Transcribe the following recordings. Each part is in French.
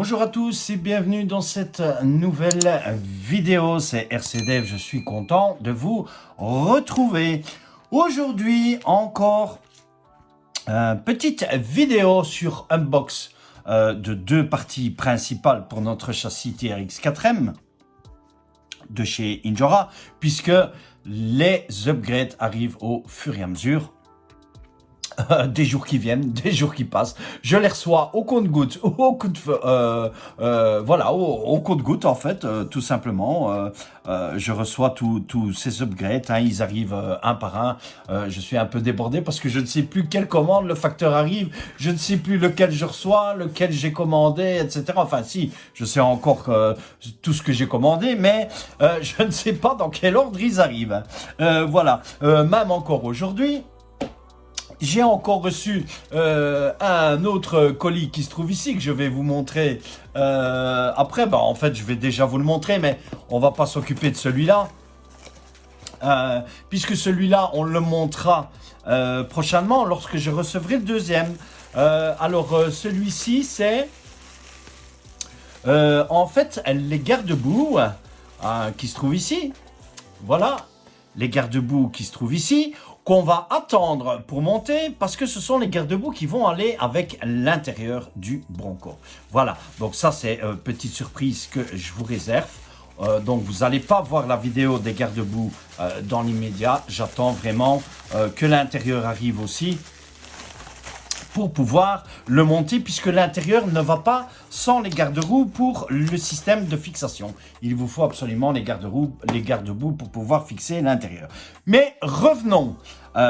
Bonjour à tous et bienvenue dans cette nouvelle vidéo, c'est RCDev, je suis content de vous retrouver. Aujourd'hui encore une petite vidéo sur unbox de deux parties principales pour notre châssis TRX 4M de chez Injora, puisque les upgrades arrivent au fur et à mesure. Des jours qui viennent, des jours qui passent, je les reçois au compte-gouttes, au compte-gouttes en fait, tout simplement. Je reçois tous ces upgrades, hein, ils arrivent un par un. Je suis un peu débordé parce que je ne sais plus quelle commande le facteur arrive, je ne sais plus lequel je reçois, lequel j'ai commandé, etc. Enfin si, je sais encore tout ce que j'ai commandé, mais je ne sais pas dans quel ordre ils arrivent. Voilà, même encore aujourd'hui. J'ai encore reçu un autre colis qui se trouve ici, que je vais vous montrer après. En fait, je vais déjà vous le montrer, mais on va pas s'occuper de celui-là. Puisque celui-là, on le montrera prochainement lorsque je recevrai le deuxième. Celui-ci, c'est en fait les garde-boue qui se trouvent ici. Voilà, les garde-boue qui se trouvent ici, qu'on va attendre pour monter parce que ce sont les garde-boue qui vont aller avec l'intérieur du Bronco. Voilà, donc ça c'est une petite surprise que je vous réserve. Donc vous n'allez pas voir la vidéo des garde-boue dans l'immédiat. J'attends vraiment que l'intérieur arrive aussi pour pouvoir le monter, puisque l'intérieur ne va pas sans les garde-roues pour le système de fixation. Il vous faut absolument les garde-boue pour pouvoir fixer l'intérieur. Mais revenons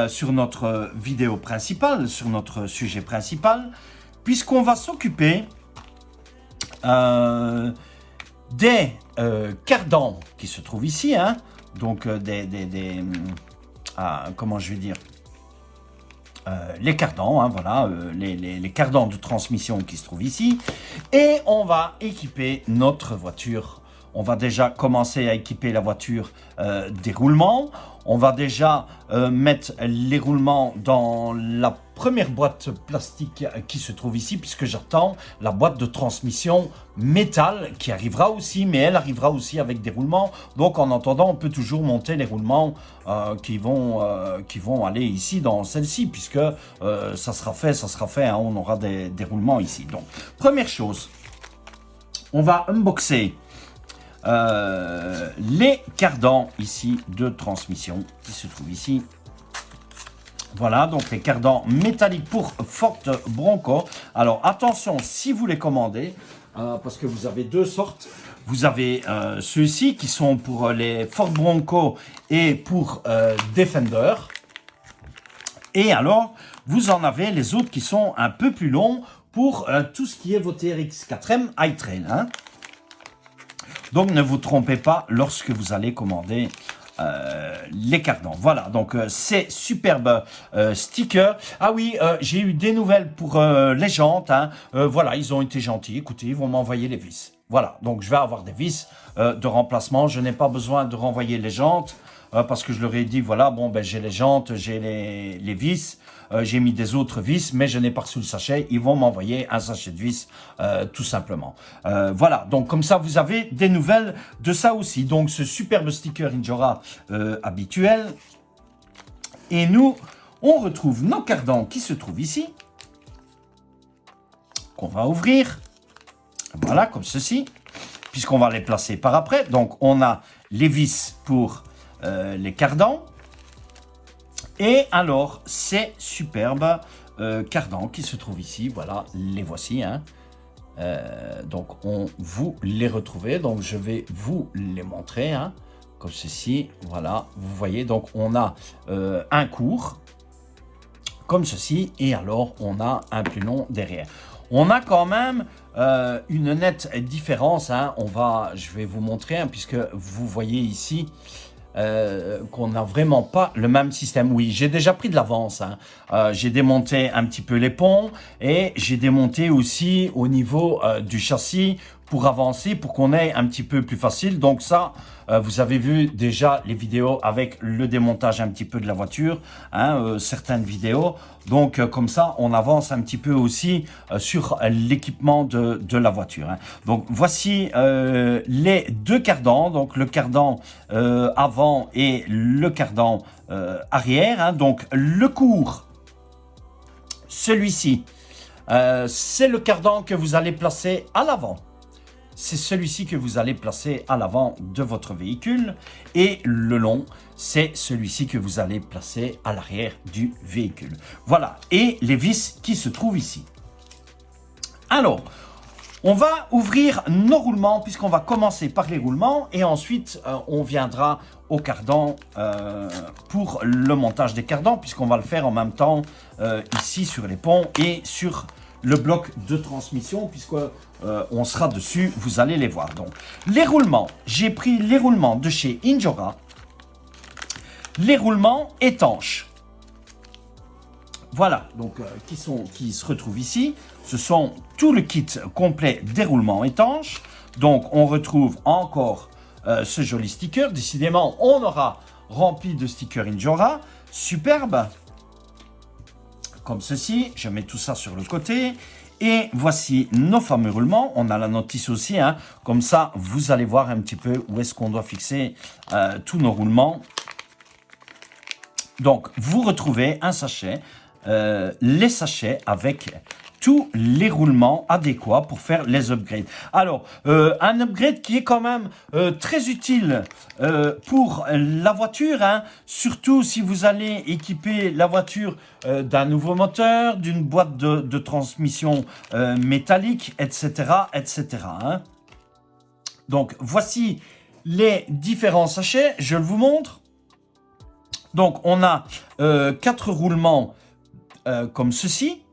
sur notre vidéo principale, sur notre sujet principal, puisqu'on va s'occuper des cardans qui se trouvent ici, hein, donc comment je vais dire, les cardans, hein, voilà, les cardans de transmission qui se trouvent ici. Et on va équiper notre voiture. On va déjà commencer à équiper la voiture des roulements. On va déjà mettre les roulements dans la première boîte plastique qui se trouve ici, puisque j'attends la boîte de transmission métal qui arrivera aussi, mais elle arrivera aussi avec des roulements. Donc en attendant, on peut toujours monter les roulements qui vont aller ici dans celle-ci, puisque ça sera fait, hein, on aura des roulements ici. Donc première chose, on va unboxer les cardans ici de transmission qui se trouvent ici. Voilà, donc les cardans métalliques pour Ford Bronco. Alors attention, si vous les commandez, parce que vous avez deux sortes. Vous avez ceux-ci qui sont pour les Ford Bronco et pour Defender. Et alors, vous en avez les autres qui sont un peu plus longs pour tout ce qui est vos TRX 4M iTrail, hein. Donc, ne vous trompez pas lorsque vous allez commander les cardans. Voilà, donc ces superbes stickers. Ah oui, j'ai eu des nouvelles pour les jantes, hein. Voilà, ils ont été gentils. Écoutez, ils vont m'envoyer les vis. Voilà, donc je vais avoir des vis de remplacement. Je n'ai pas besoin de renvoyer les jantes parce que je leur ai dit, voilà, bon, ben j'ai les jantes, j'ai les vis. J'ai mis des autres vis, mais je n'ai pas reçu le sachet. Ils vont m'envoyer un sachet de vis, tout simplement. Voilà, donc comme ça, vous avez des nouvelles de ça aussi. Donc, ce superbe sticker Injora habituel. Et nous, on retrouve nos cardans qui se trouvent ici, qu'on va ouvrir. Voilà, comme ceci, puisqu'on va les placer par après. Donc, on a les vis pour les cardans. Et alors, ces superbes cardans qui se trouvent ici, voilà, les voici, hein. Donc, vous les retrouvez. Donc, je vais vous les montrer, hein, comme ceci. Voilà, vous voyez, donc on a un court, comme ceci, et alors on a un plus long derrière. On a quand même une nette différence, hein. Je vais vous montrer, hein, puisque vous voyez ici qu'on n'a vraiment pas le même système. Oui, j'ai déjà pris de l'avance, hein. J'ai démonté un petit peu les ponts et j'ai démonté aussi au niveau du châssis pour avancer, pour qu'on ait un petit peu plus facile. Donc ça, vous avez vu déjà les vidéos avec le démontage un petit peu de la voiture, hein, certaines vidéos. Donc comme ça, on avance un petit peu aussi sur l'équipement de la voiture. Hein. Donc voici les deux cardans, donc le cardan avant et le cardan arrière. Hein. Donc le court, celui-ci, c'est le cardan que vous allez placer à l'avant. C'est celui-ci que vous allez placer à l'avant de votre véhicule. Et le long, c'est celui-ci que vous allez placer à l'arrière du véhicule. Voilà. Et les vis qui se trouvent ici. Alors, on va ouvrir nos roulements puisqu'on va commencer par les roulements. Et ensuite, on viendra au cardan pour le montage des cardans puisqu'on va le faire en même temps ici sur les ponts et sur le bloc de transmission puisque on sera dessus, vous allez les voir. Donc, les roulements, j'ai pris les roulements de chez Injora, les roulements étanches. Voilà, donc qui se retrouvent ici. Ce sont tout le kit complet des roulements étanches. Donc, on retrouve encore ce joli sticker. Décidément, on aura rempli de stickers Injora. Superbe. Comme ceci, je mets tout ça sur le côté. Et voici nos fameux roulements. On a la notice aussi, hein. Comme ça, vous allez voir un petit peu où est-ce qu'on doit fixer tous nos roulements. Donc, vous retrouvez un sachet, les sachets avec tous les roulements adéquats pour faire les upgrades. Alors, un upgrade qui est quand même très utile pour la voiture, hein, surtout si vous allez équiper la voiture d'un nouveau moteur, d'une boîte de transmission métallique, etc. etc. Hein. Donc, voici les différents sachets, je vous montre. Donc, on a 4 roulements comme ceci.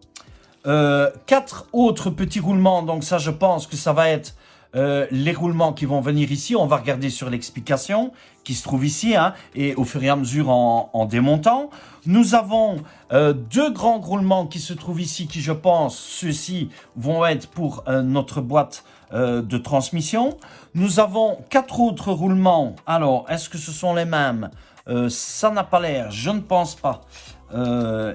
4 autres petits roulements, donc ça je pense que ça va être les roulements qui vont venir ici. On va regarder sur l'explication qui se trouve ici, hein, et au fur et à mesure en démontant. Nous avons 2 grands roulements qui se trouvent ici, qui je pense, ceux-ci vont être pour notre boîte de transmission. Nous avons 4 autres roulements. Alors, est-ce que ce sont les mêmes? Ça n'a pas l'air, je ne pense pas.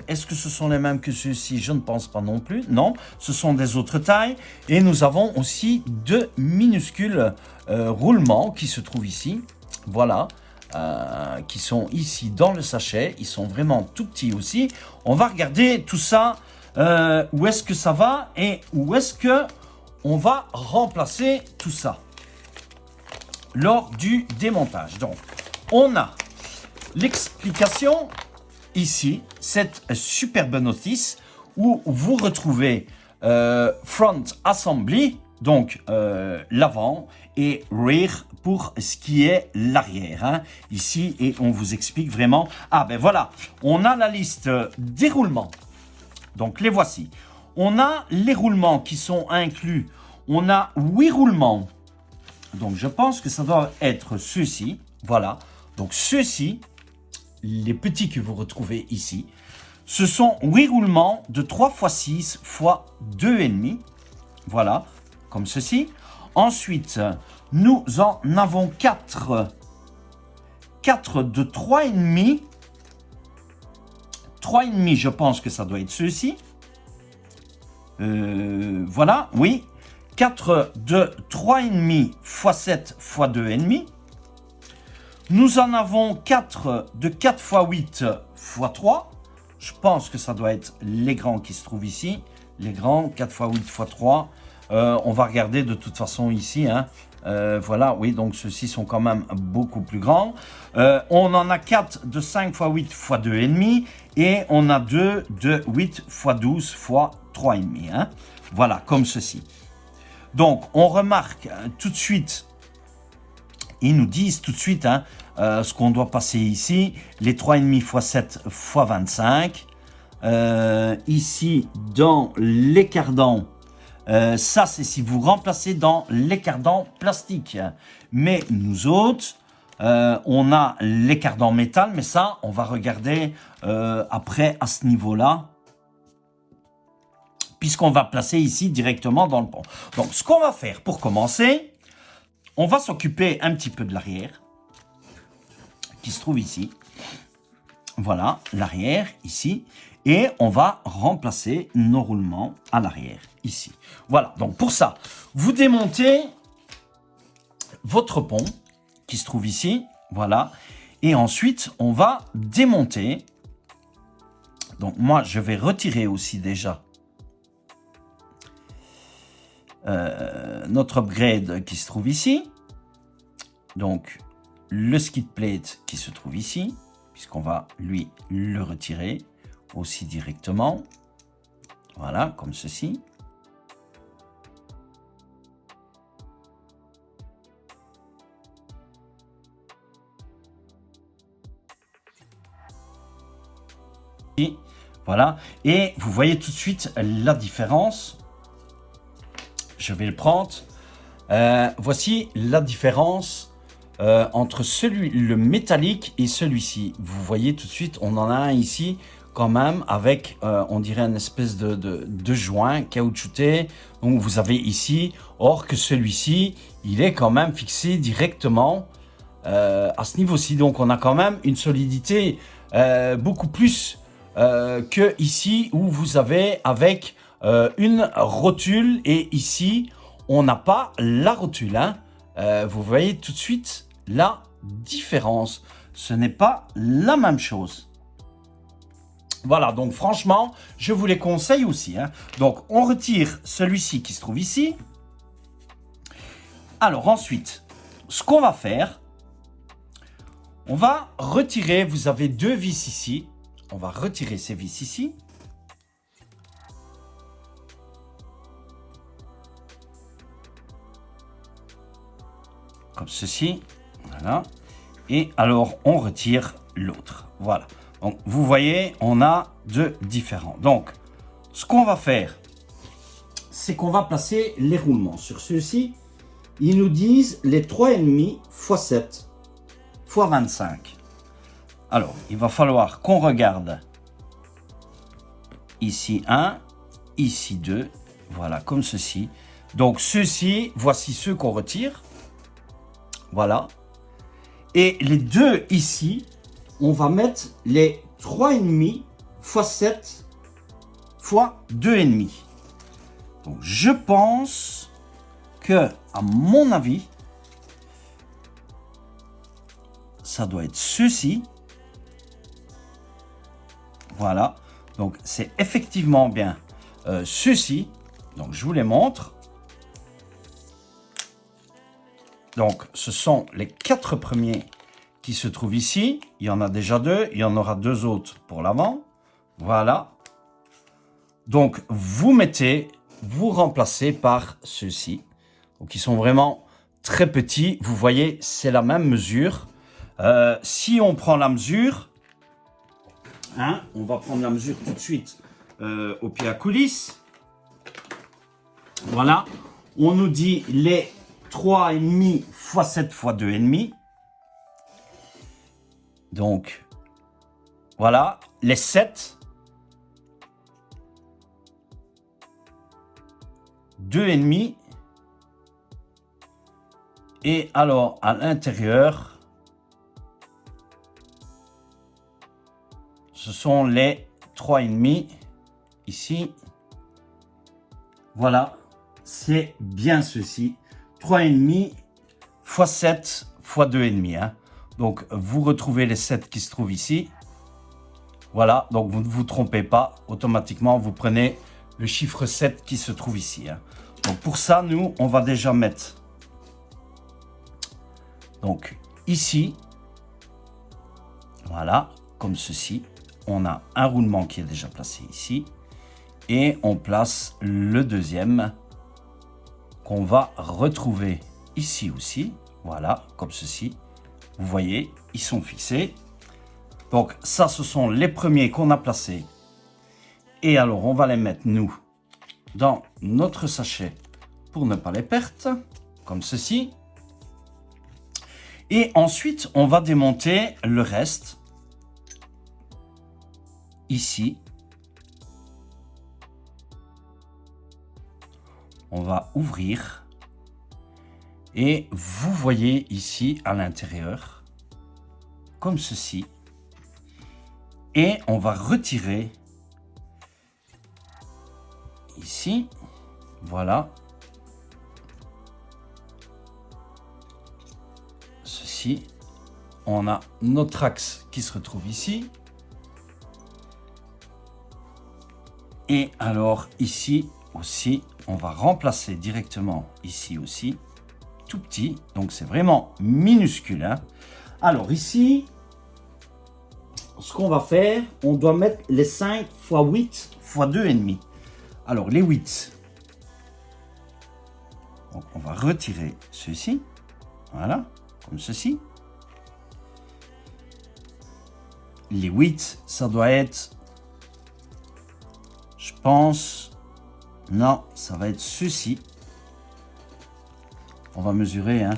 Est-ce que ce sont les mêmes que ceux-ci? Je ne pense pas non plus. Non, ce sont des autres tailles. Et nous avons aussi 2 minuscules roulements qui se trouvent ici. Voilà, qui sont ici dans le sachet. Ils sont vraiment tout petits aussi. On va regarder tout ça. Où est-ce que ça va et où est-ce que on va remplacer tout ça lors du démontage. Donc, on a l'explication ici, cette superbe notice où vous retrouvez Front Assembly, donc l'avant, et Rear pour ce qui est l'arrière. Hein, ici, et on vous explique vraiment. Ah ben voilà, on a la liste des roulements. Donc les voici. On a les roulements qui sont inclus. On a 8 roulements. Donc je pense que ça doit être ceux-ci. Voilà. Donc ceux-ci, les petits que vous retrouvez ici, ce sont 8 roulements de 3 x 6 x 2,5. Voilà, comme ceci. Ensuite, nous en avons 4. 4 de 3,5. 3,5, je pense que ça doit être ceux-ci. Voilà, oui. 4 de 3,5 x 7 x 2,5. Nous en avons 4 de 4 x 8 x 3. Je pense que ça doit être les grands qui se trouvent ici. Les grands, 4 x 8 x 3. On va regarder de toute façon ici. Hein. Voilà, oui, donc ceux-ci sont quand même beaucoup plus grands. On en a 4 de 5 x 8 x 2,5. Et on a 2 de 8 x 12 x 3,5. Hein. Voilà, comme ceci. Donc, on remarque tout de suite, ils nous disent tout de suite hein, ce qu'on doit passer ici. Les 3,5 x 7 x 25. Ici, dans les cardans, ça c'est si vous remplacez dans les cardans plastiques. Mais nous autres, on a les cardans métal, mais ça, on va regarder après à ce niveau-là. puisqu'on va placer ici directement dans le pont. Donc, ce qu'on va faire pour commencer, on va s'occuper un petit peu de l'arrière, qui se trouve ici. Voilà, l'arrière, ici. Et on va remplacer nos roulements à l'arrière, ici. Voilà, donc pour ça, vous démontez votre pont, qui se trouve ici. Voilà. Et ensuite, on va démonter. Donc, moi, je vais retirer aussi déjà notre upgrade qui se trouve ici. Donc, le skid plate qui se trouve ici, puisqu'on va, lui, le retirer aussi directement. Voilà, comme ceci. Et voilà, et vous voyez tout de suite la différence. Je vais le prendre. Voici la différence entre le métallique et celui-ci. Vous voyez tout de suite, on en a un ici quand même avec, on dirait, une espèce de joint caoutchouté. Donc vous avez ici, or que celui-ci, il est quand même fixé directement à ce niveau-ci. Donc on a quand même une solidité beaucoup plus que ici où vous avez avec une rotule, et ici on n'a pas la rotule. Hein. Vous voyez tout de suite la différence. Ce n'est pas la même chose. Voilà, donc franchement, je vous les conseille aussi. Hein. Donc on retire celui-ci qui se trouve ici. Alors ensuite, ce qu'on va faire, on va retirer, vous avez deux vis ici. On va retirer ces vis ici. Comme ceci. Voilà. Et alors, on retire l'autre. Voilà. Donc, vous voyez, on a deux différents. Donc, ce qu'on va faire, c'est qu'on va placer les roulements sur ceux-ci. Ils nous disent les 3,5 x 7 x 25. Alors, il va falloir qu'on regarde ici 1, ici 2, voilà, comme ceci. Donc, ceux-ci, voici ceux qu'on retire. Voilà. Et les deux ici, on va mettre les 3,5 x 7 x 2,5. Donc, je pense que, à mon avis, ça doit être ceci. Voilà, donc c'est effectivement bien ceci. Donc je vous les montre. Donc ce sont les 4 premiers qui se trouvent ici. Il y en a déjà 2, il y en aura 2 autres pour l'avant. Voilà. Donc vous mettez, vous remplacez par ceux-ci. Donc ils sont vraiment très petits. Vous voyez, c'est la même mesure. Si on prend la mesure, hein, on va prendre la mesure tout de suite au pied à coulisse. Voilà, on nous dit les 3,5 x 7 x 2,5. Donc, voilà, les 7, 2,5. Et alors, à l'intérieur, ce sont les 3,5 ici. Voilà, c'est bien ceci. 3,5 x 7 x 2,5. Hein. Donc, vous retrouvez les 7 qui se trouvent ici. Voilà, donc vous ne vous trompez pas. Automatiquement, vous prenez le chiffre 7 qui se trouve ici. Hein. Donc, pour ça, nous, on va déjà mettre... Donc, ici, voilà, comme ceci. On a un roulement qui est déjà placé ici. Et on place le deuxième qu'on va retrouver ici aussi. Voilà, comme ceci. Vous voyez, ils sont fixés. Donc, ça, ce sont les premiers qu'on a placés. Et alors, on va les mettre, nous, dans notre sachet pour ne pas les perdre, comme ceci. Et ensuite, on va démonter le reste. Ici. On va ouvrir. Et vous voyez ici à l'intérieur, comme ceci. Et on va retirer ici. Voilà. Ceci. On a notre axe qui se retrouve ici. Et alors ici aussi, on va remplacer directement ici aussi, tout petit. Donc c'est vraiment minuscule, hein. Alors ici, ce qu'on va faire, on doit mettre les 5 x 8 x 2,5. Alors les 8. Donc on va retirer ceci. Voilà, comme ceci. Les 8, ça doit être, je pense, non, ça va être ceci. On va mesurer, hein.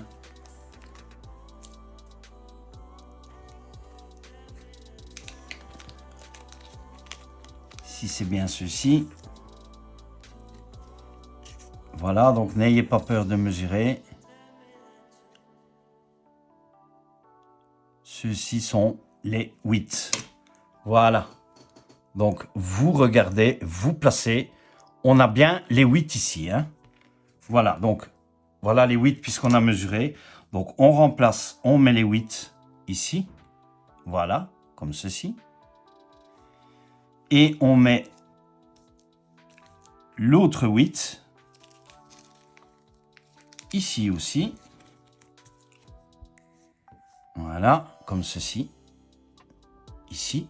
Si c'est bien ceci. Voilà, donc n'ayez pas peur de mesurer. Ceux-ci sont les 8. Voilà. Donc, vous regardez, vous placez. On a bien les 8 ici, hein. Voilà, donc, voilà les 8 puisqu'on a mesuré. Donc, on remplace, on met les 8 ici. Voilà, comme ceci. Et on met l'autre 8 ici aussi. Voilà, comme ceci. Ici.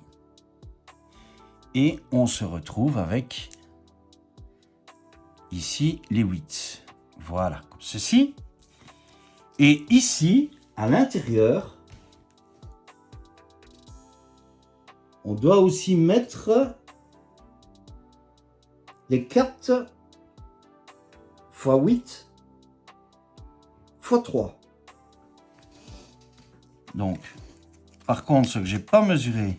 Et on se retrouve avec ici les 8. Voilà, comme ceci. Et ici, à l'intérieur, on doit aussi mettre les 4 x 8 x 3. Donc, par contre, ce que j'ai pas mesuré,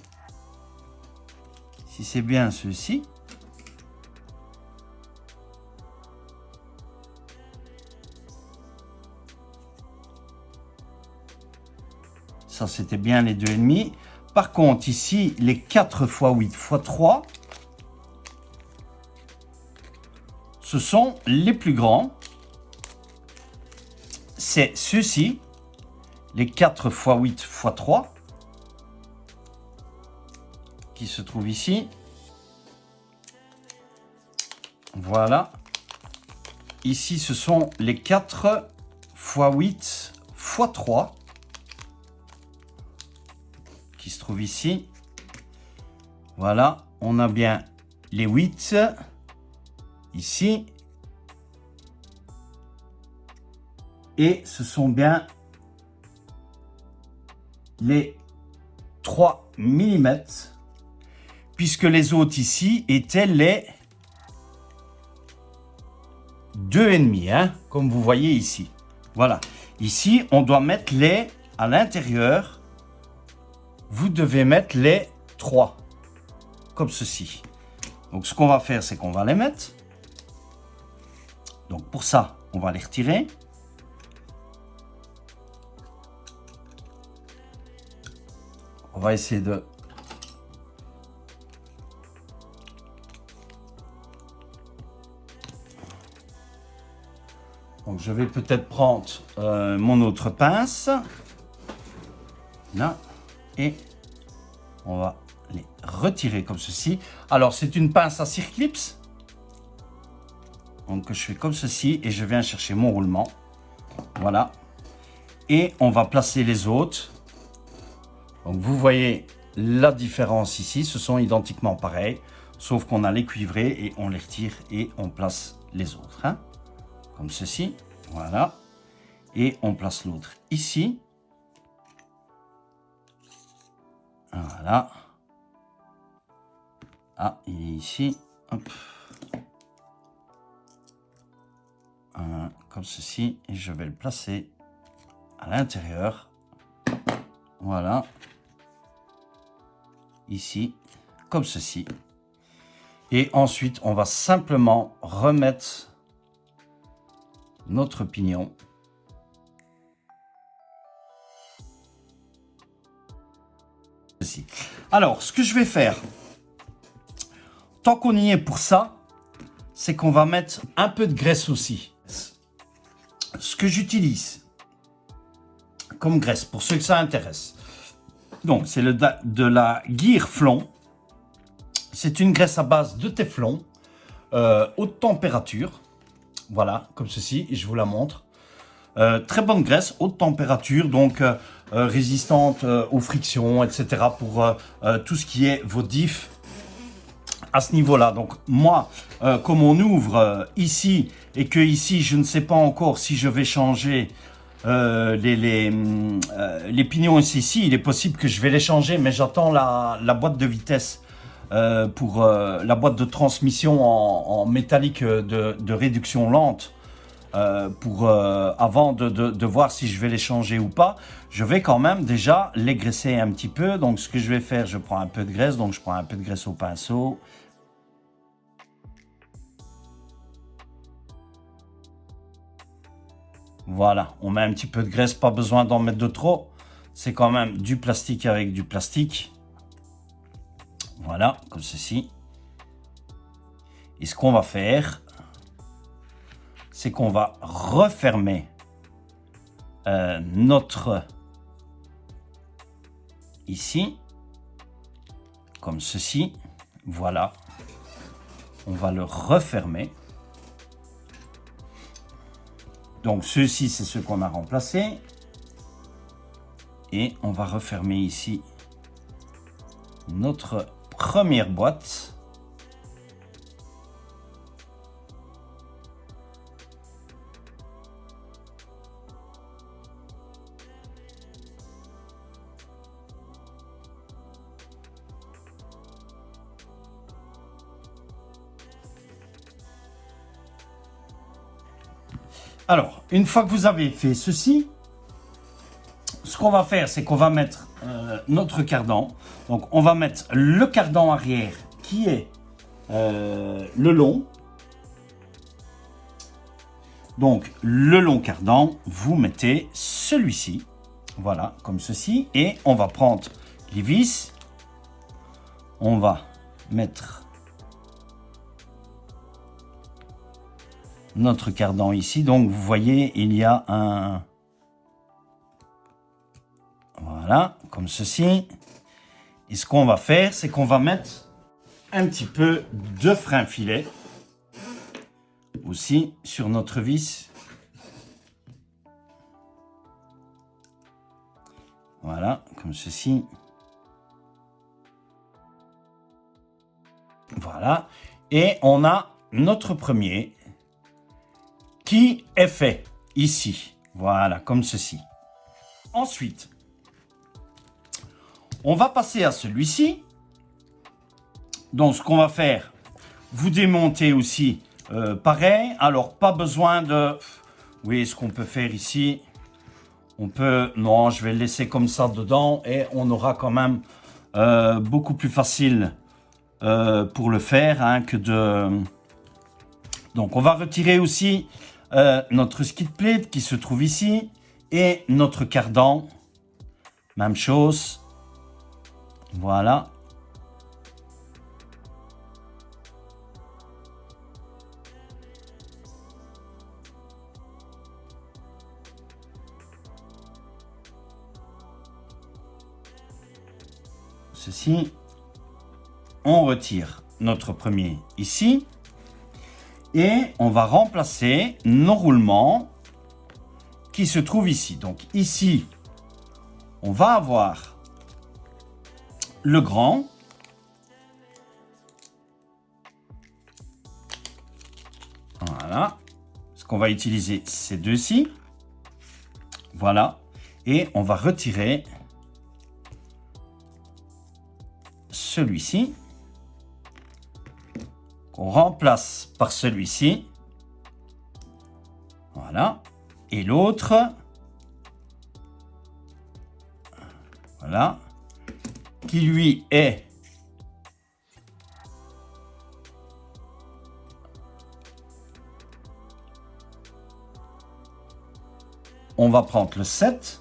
si c'est bien ceci, ça c'était bien les 2,5. Par contre, ici, les 4 x 8 x 3, ce sont les plus grands. C'est ceux-ci, les 4 x 8 x 3, qui se trouvent ici. Voilà. Ici, ce sont les 4 x 8 x 3 qui se trouvent ici. Voilà. On a bien les 8 ici. Et ce sont bien les 3 mm. Puisque les autres ici étaient les 2,5, hein, comme vous voyez ici. Voilà. Ici, on doit mettre les à l'intérieur. Vous devez mettre les 3, comme ceci. Donc, ce qu'on va faire, c'est qu'on va les mettre. Donc, pour ça, on va les retirer. On va essayer de... Donc, je vais peut-être prendre mon autre pince. Là. Et on va les retirer comme ceci. Alors, c'est une pince à circlips. Donc, je fais comme ceci et je viens chercher mon roulement. Voilà. Et on va placer les autres. Donc, vous voyez la différence ici. Ce sont identiquement pareils. Sauf qu'on a les cuivrés et on les retire et on place les autres. Hein. Comme ceci, voilà. Et on place l'autre ici. Voilà. Ah, il est ici. Hop. Comme ceci. Et je vais le placer à l'intérieur. Voilà. Ici. Comme ceci. Et ensuite, on va simplement remettre notre pignon. Alors, ce que je vais faire, tant qu'on y est pour ça, c'est qu'on va mettre un peu de graisse aussi. Ce que j'utilise comme graisse, pour ceux que ça intéresse, donc c'est de la Girflon. C'est une graisse à base de téflon, haute température. Voilà, comme ceci, et je vous la montre. Très bonne graisse, haute température, donc résistante aux frictions, etc. pour tout ce qui est vos diffs à ce niveau-là. Donc moi, comme on ouvre ici, et que ici, je ne sais pas encore si je vais changer les pignons ici, il est possible que je vais les changer, mais j'attends la boîte de vitesse pour la boîte de transmission en métallique de réduction lente. Avant de voir si je vais les changer ou pas, je vais quand même déjà les graisser un petit peu. Donc ce que je vais faire, je prends un peu de graisse, donc je prends un peu de graisse au pinceau. Voilà, on met un petit peu de graisse, pas besoin d'en mettre de trop. C'est quand même du plastique avec du plastique. Voilà, comme ceci. Et ce qu'on va faire, c'est qu'on va refermer notre ici, comme ceci. Voilà, on va le refermer. Donc ceux-ci, c'est ceux qu'on a remplacés. Et on va refermer ici notre première boîte. Alors, une fois que vous avez fait ceci, ce qu'on va faire, c'est qu'on va mettre notre cardan. Donc, on va mettre le cardan arrière qui est le long. Donc, le long cardan, vous mettez celui-ci. Voilà, comme ceci. Et on va prendre les vis. On va mettre notre cardan ici. Donc, vous voyez, il y a un... Voilà, comme ceci. Et ce qu'on va faire, c'est qu'on va mettre un petit peu de frein filet aussi sur notre vis. Voilà, comme ceci. Voilà. Et on a notre premier qui est fait ici. Voilà, comme ceci. Ensuite, on va passer à celui-ci. Donc, ce qu'on va faire, vous démontez aussi pareil. Alors, pas besoin de... Oui, ce qu'on peut faire ici, on peut... Non, je vais le laisser comme ça dedans et on aura quand même beaucoup plus facile pour le faire hein, que de... Donc, on va retirer aussi notre skid plate qui se trouve ici et notre cardan. Même chose. Voilà. Ceci. On retire notre premier ici. Et on va remplacer nos roulements qui se trouvent ici. Donc ici, on va avoir le grand. Voilà. Ce qu'on va utiliser, ces deux-ci. Voilà. Et on va retirer celui-ci. On remplace par celui-ci. Voilà. Et l'autre. Voilà. Qui lui est on va prendre le 7.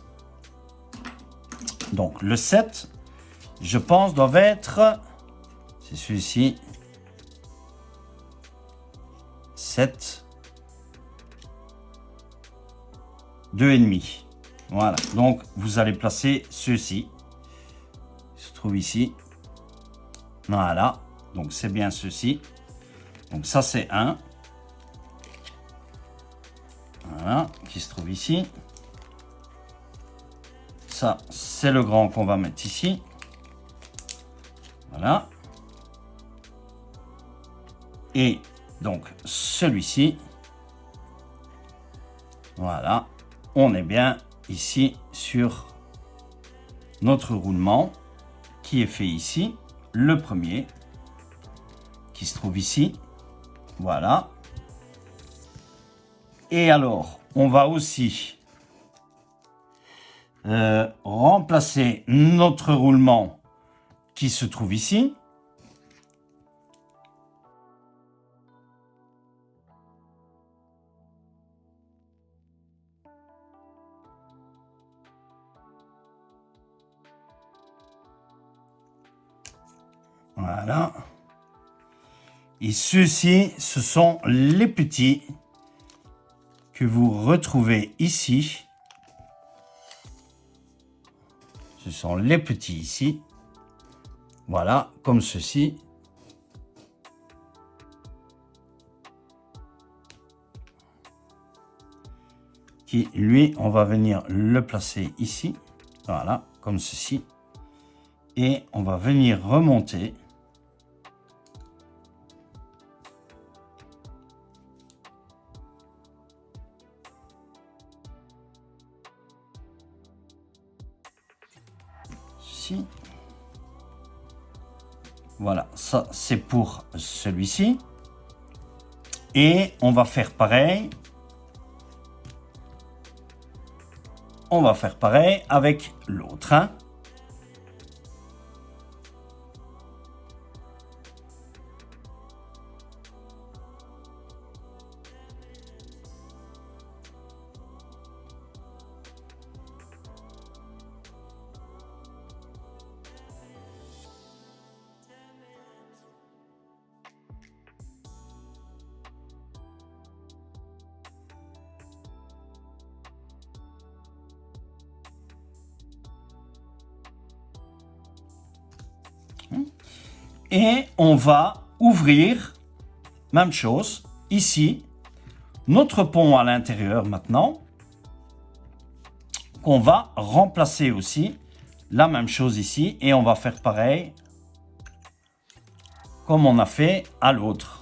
Donc, le 7, je pense, doit être... C'est celui-ci. 7. 2,5. Voilà. Donc, vous allez placer ceux-ci. Il se trouve ici. Voilà. Donc, c'est bien ceci. Donc, ça, c'est 1. Voilà. Qui se trouve ici. Ça, c'est le grand qu'on va mettre ici. Voilà. Et donc, celui-ci. Voilà. On est bien ici sur notre roulement qui est fait ici. Le premier qui se trouve ici. Voilà. Et alors, on va aussi remplacer notre roulement qui se trouve ici. Voilà. Et ceux-ci, ce sont les petits que vous retrouvez ici. Ce sont les petits ici. Voilà, comme ceci. Qui, lui, on va venir le placer ici. Voilà, comme ceci. Et on va venir remonter. Ici. Voilà, ça c'est pour celui-ci. Et on va faire pareil. On va faire pareil avec l'autre. Hein. Et on va ouvrir, même chose, ici, notre pont à l'intérieur maintenant, qu'on va remplacer aussi, la même chose ici, et on va faire pareil, comme on a fait à l'autre.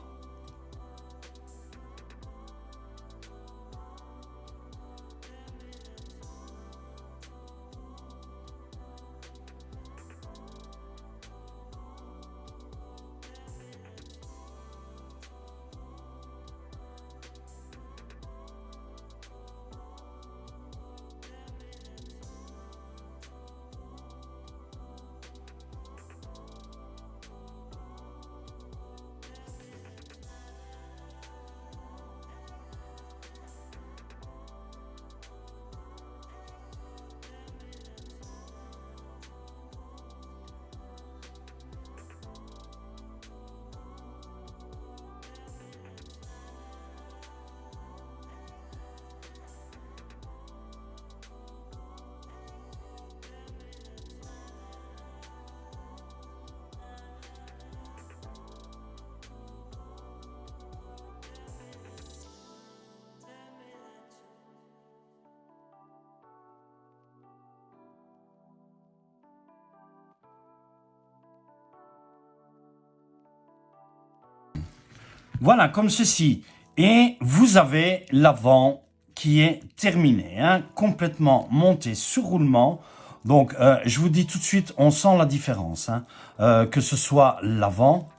Voilà, comme ceci. Et vous avez l'avant qui est terminé, hein, complètement monté sur roulement. Donc, je vous dis tout de suite, on sent la différence. Hein, que ce soit l'avant,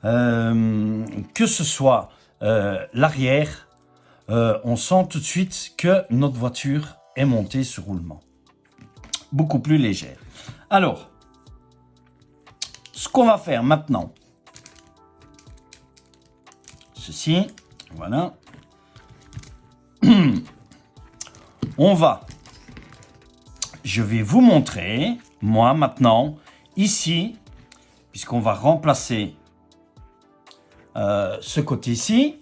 que ce soit l'arrière, on sent tout de suite que notre voiture est montée sur roulement. Beaucoup plus légère. Alors, ce qu'on va faire maintenant, ceci, voilà. Je vais vous montrer, moi maintenant, ici, puisqu'on va remplacer ce côté-ci.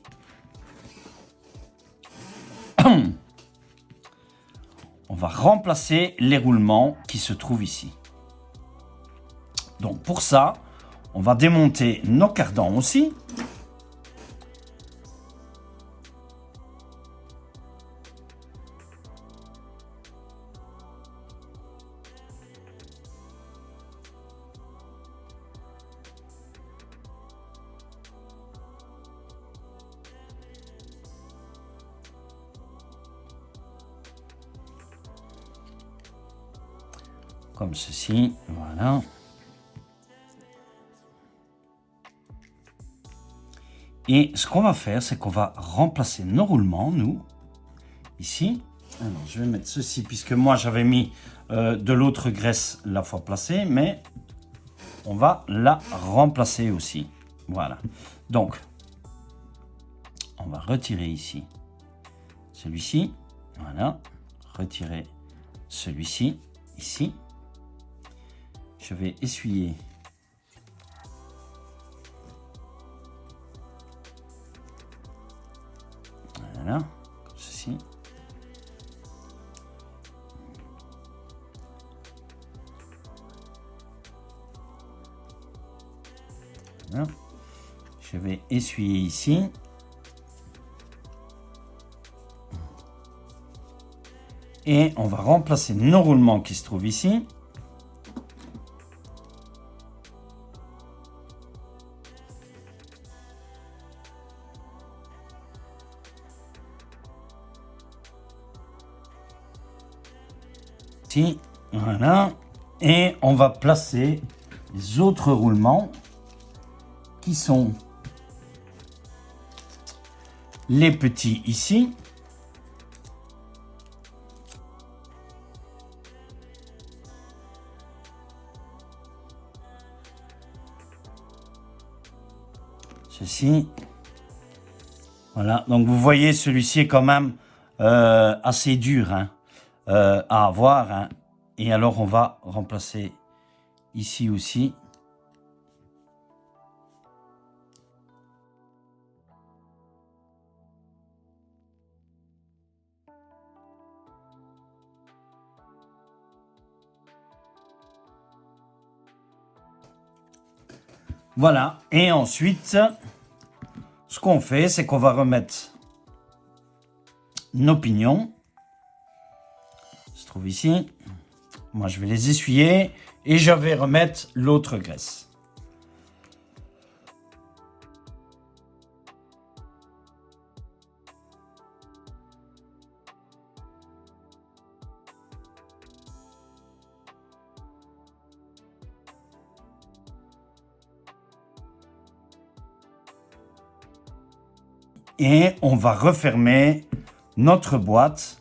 On va remplacer les roulements qui se trouvent ici. Donc pour ça, on va démonter nos cardans aussi. Comme ceci, voilà. Et ce qu'on va faire, c'est qu'on va remplacer nos roulements, nous, ici. Alors, je vais mettre ceci, puisque moi, j'avais mis de l'autre graisse la fois placée, mais on va la remplacer aussi. Voilà. Donc, on va retirer ici celui-ci. Voilà. Retirer celui-ci, ici. Je vais essuyer voilà, comme ceci. Voilà. Je vais essuyer ici. Et on va remplacer nos roulements qui se trouvent ici. Voilà, et on va placer les autres roulements qui sont les petits ici. Ceci. Voilà, donc vous voyez, celui-ci est quand même assez dur, hein. À avoir, hein. Et alors on va remplacer ici aussi. Voilà, et ensuite ce qu'on fait, c'est qu'on va remettre nos pignons. Se trouve ici. Moi, je vais les essuyer et je vais remettre l'autre graisse. Et on va refermer notre boîte.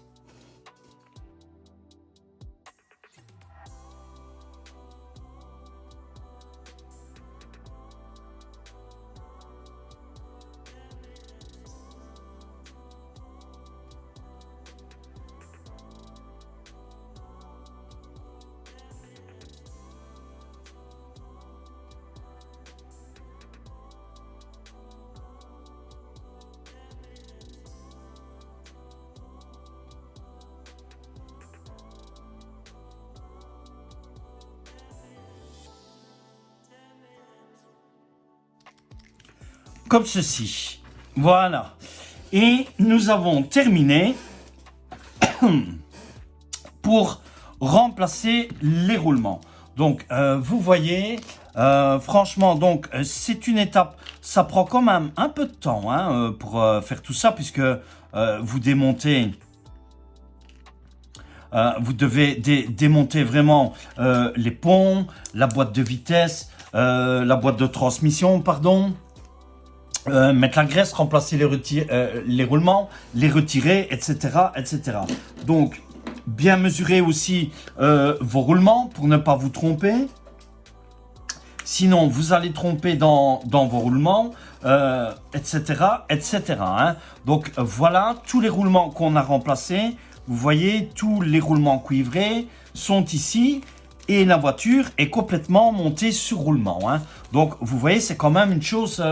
Comme ceci. Voilà. Et nous avons terminé pour remplacer les roulements. Donc, vous voyez, franchement, donc c'est une étape. Ça prend quand même un peu de temps hein, pour faire tout ça, puisque vous démontez. Vous devez démonter vraiment les ponts, la boîte de vitesse, la boîte de transmission, pardon. Mettre la graisse, remplacer les roulements, les retirer, etc., etc. Donc, bien mesurer aussi vos roulements pour ne pas vous tromper. Sinon, vous allez tromper dans vos roulements, etc., etc. Hein. Donc, voilà tous les roulements qu'on a remplacés vous voyez, tous les roulements cuivrés sont ici. Et la voiture est complètement montée sur roulement. Hein. Donc, vous voyez, c'est quand même une chose,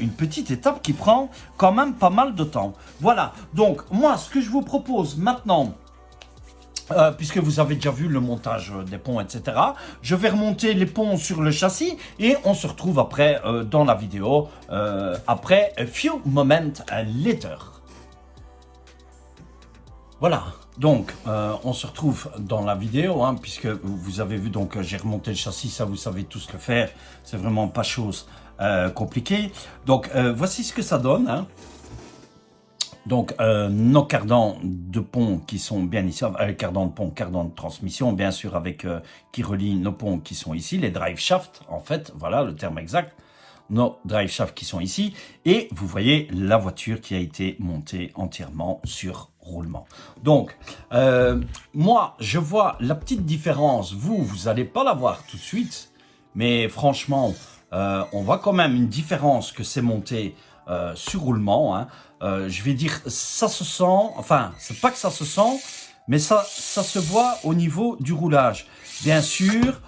une petite étape qui prend quand même pas mal de temps. Voilà. Donc, moi, ce que je vous propose maintenant, puisque vous avez déjà vu le montage des ponts, etc., je vais remonter les ponts sur le châssis et on se retrouve après dans la vidéo, après a few moments later. Voilà, donc on se retrouve dans la vidéo, hein, puisque vous avez vu, donc j'ai remonté le châssis, ça vous savez tous le faire, c'est vraiment pas chose compliquée. Donc voici ce que ça donne. Hein. Donc nos cardans de pont qui sont bien ici, cardans de pont, cardans de transmission, bien sûr avec qui relient nos ponts qui sont ici, les drive shafts en fait, voilà le terme exact. Nos drive shafts qui sont ici, et vous voyez la voiture qui a été montée entièrement sur roulement. Donc, moi, je vois la petite différence. Vous n'allez pas la voir tout de suite, mais franchement, on voit quand même une différence que c'est monté sur roulement. Hein. Je vais dire, ça se sent, enfin, c'est pas que ça se sent, mais ça se voit au niveau du roulage. Bien sûr,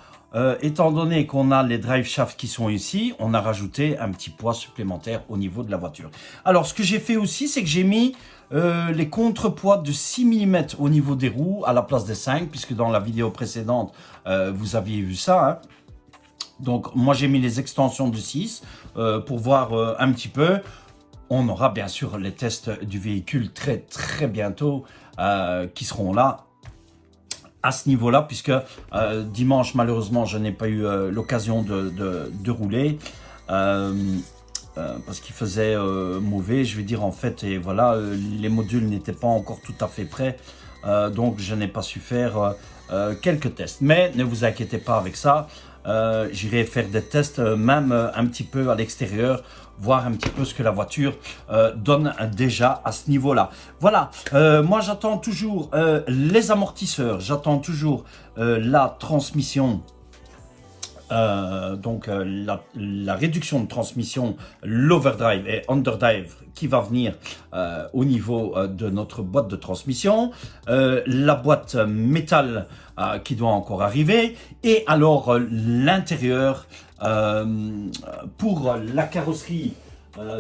étant donné qu'on a les drive shafts qui sont ici, on a rajouté un petit poids supplémentaire au niveau de la voiture. Alors, ce que j'ai fait aussi, c'est que j'ai mis les contrepoids de 6 mm au niveau des roues à la place des 5, puisque dans la vidéo précédente, vous aviez vu ça. Hein. Donc, moi, j'ai mis les extensions de 6 pour voir un petit peu. On aura bien sûr les tests du véhicule très, très bientôt qui seront là. À ce niveau-là, puisque dimanche, malheureusement, je n'ai pas eu l'occasion de rouler parce qu'il faisait mauvais, je vais dire en fait, et voilà, les modules n'étaient pas encore tout à fait prêts, donc je n'ai pas su faire quelques tests. Mais ne vous inquiétez pas avec ça, j'irai faire des tests même un petit peu à l'extérieur, voir un petit peu ce que la voiture donne déjà à ce niveau-là. Voilà, moi j'attends toujours les amortisseurs, j'attends toujours la transmission, donc la réduction de transmission, l'overdrive et underdrive qui va venir au niveau de notre boîte de transmission, la boîte métal qui doit encore arriver, et alors l'intérieur pour la carrosserie,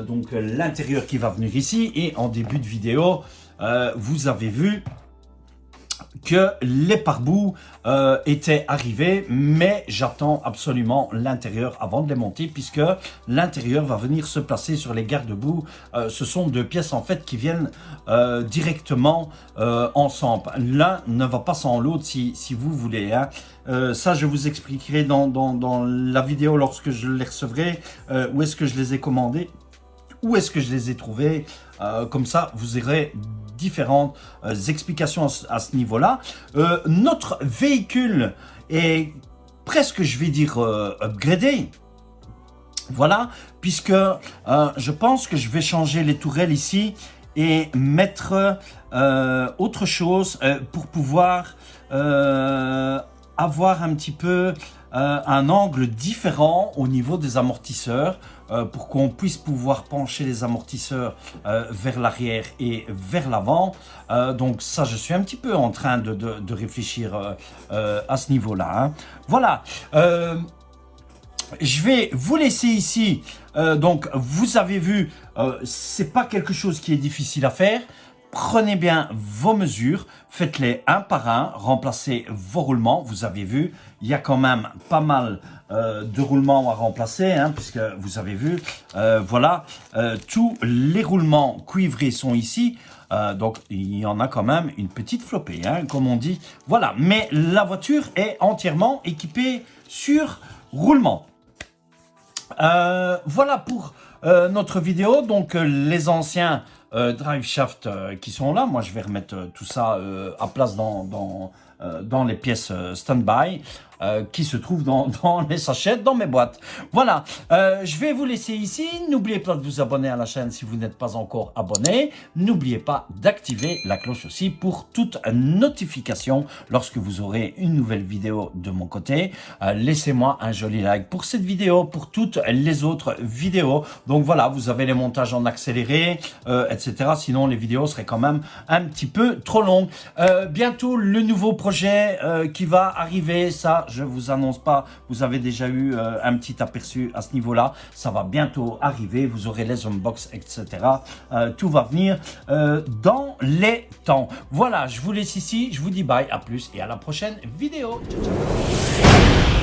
donc l'intérieur qui va venir ici. Et en début de vidéo, vous avez vu que les pare-bous étaient arrivés, mais j'attends absolument l'intérieur avant de les monter, puisque l'intérieur va venir se placer sur les garde-boue. Ce sont deux pièces en fait qui viennent directement ensemble. L'un ne va pas sans l'autre si vous voulez. Hein. Ça, je vous expliquerai dans la vidéo lorsque je les recevrai, où est-ce que je les ai commandés, où est-ce que je les ai trouvés. Comme ça, vous aurez différentes explications à ce niveau-là. Notre véhicule est presque, je vais dire, upgradé. Voilà, puisque je pense que je vais changer les tourelles ici et mettre autre chose pour pouvoir avoir un petit peu un angle différent au niveau des amortisseurs, pour qu'on puisse pouvoir pencher les amortisseurs vers l'arrière et vers l'avant. Donc ça, je suis un petit peu en train de réfléchir à ce niveau-là. Hein. Voilà. Je vais vous laisser ici. Donc, vous avez vu, c'est pas quelque chose qui est difficile à faire. Prenez bien vos mesures, faites-les un par un, remplacez vos roulements. Vous avez vu, il y a quand même pas mal de roulements à remplacer, hein, puisque vous avez vu, voilà, tous les roulements cuivrés sont ici. Donc, il y en a quand même une petite flopée, hein, comme on dit. Voilà, mais la voiture est entièrement équipée sur roulement. Voilà pour notre vidéo. Donc, les anciens drive shaft qui sont là. Moi, je vais remettre tout ça à place dans les pièces stand-by. qui se trouvent dans les sachets, dans mes boîtes. Voilà, je vais vous laisser ici. N'oubliez pas de vous abonner à la chaîne si vous n'êtes pas encore abonné. N'oubliez pas d'activer la cloche aussi pour toute notification lorsque vous aurez une nouvelle vidéo de mon côté. Laissez-moi un joli like pour cette vidéo, pour toutes les autres vidéos. Donc voilà, vous avez les montages en accéléré, etc. Sinon, les vidéos seraient quand même un petit peu trop longues. Bientôt, le nouveau projet qui va arriver, ça, je vous annonce pas. Vous avez déjà eu un petit aperçu à ce niveau-là. Ça va bientôt arriver. Vous aurez les unbox, etc. Tout va venir dans les temps. Voilà, je vous laisse ici. Je vous dis bye, à plus et à la prochaine vidéo. Ciao, ciao.